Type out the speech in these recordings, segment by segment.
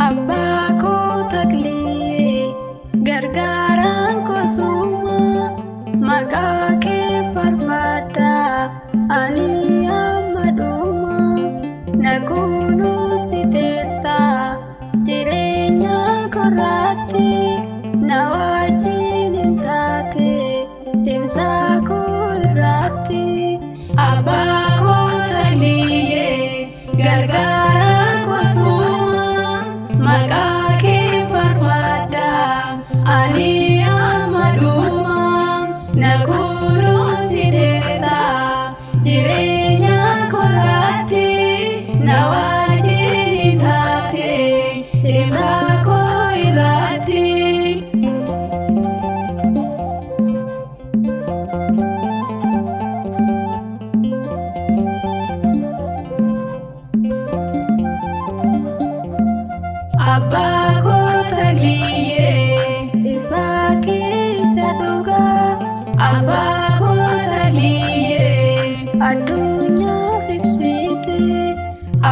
Abbaa koo taklii gargaaraan koo suma maqaa kee barbaada ani amma dhuma na kunuunsiteetta jireenya koraatti na wajjin hin taate deemsa koo irratti. Abbaa koo taklii gargaaraan koo suma maqaa kee barbaada ani amma dhuma na kunuunsiteetta jireenya koraatti na wajjin hin taate deemsa koo irratti. Abbaa koo taklii ifa keessa dhugaa abbaa koo taklii addunyaaf ibsite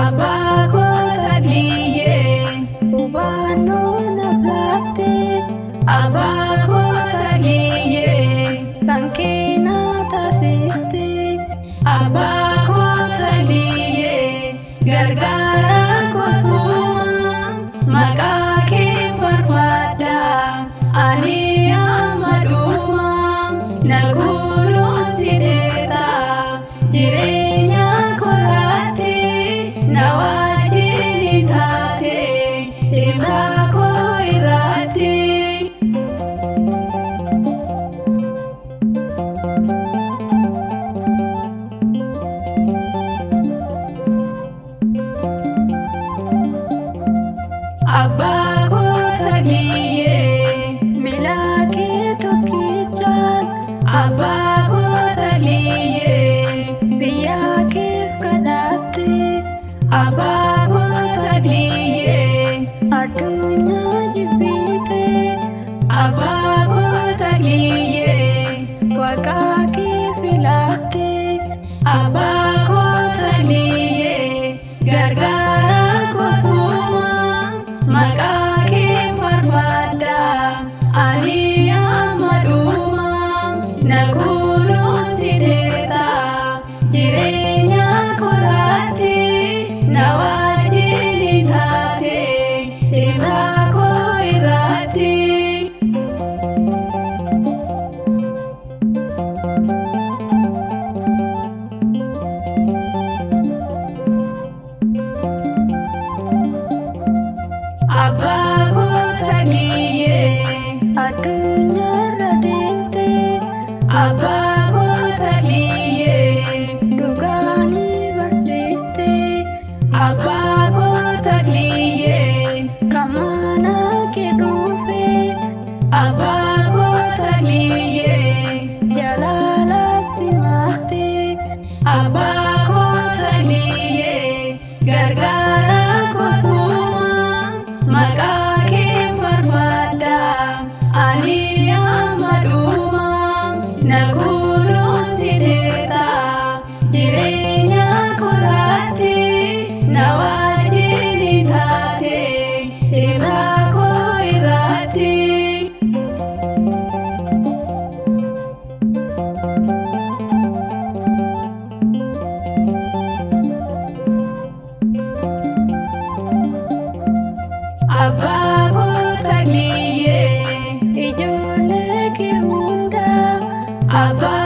abbaa koo taklii hubannoo naaf laatte abbaa koo taklii kan kee na taasifte abbaa koo taklii gargaaraan koo suma maqaa kee barbaada ani amma dhuma na kunuunsiteetta jireenya koraatti na wajjin hin taate deemsa koo irratti. Abbaa koo taklii miila kee tokkichaan abbaa koo taklii biyya keef kadhatte abbaa koo taklii addunyaa jibbite abbaa koo taklii waaqaa kee filatte abbaa koo taklii gargaaraan koo suma maqaa kee barbaada ani amma dhuma na kunuunsiteetta jireenya koraatti na wajjin hin taate deemsa koo irratti. Abbaa koo taklii addunyaarra deemte abbaa koo taklii dhugaanii barsiiste abbaa koo taklii kan mana kee dhufe abbaa koo taklii jaalala simatte abbaa koo taklii gargaaraan koo suma maqaa kee barbaada ani amma dhuma na kunuunsiteetta jireenya koraatti na wajjin hin taate deemsa koo irratti. Abbaa koo taklii ijoollee kee hunda abbaa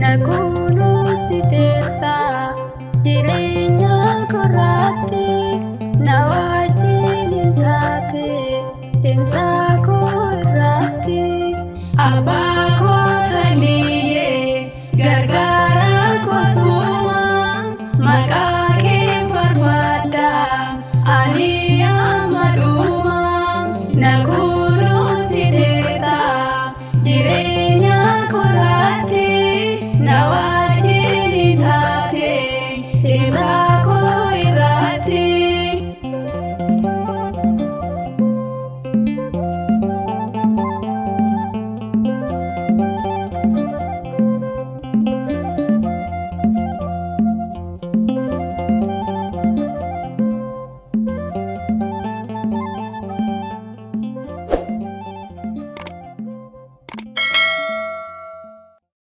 Naku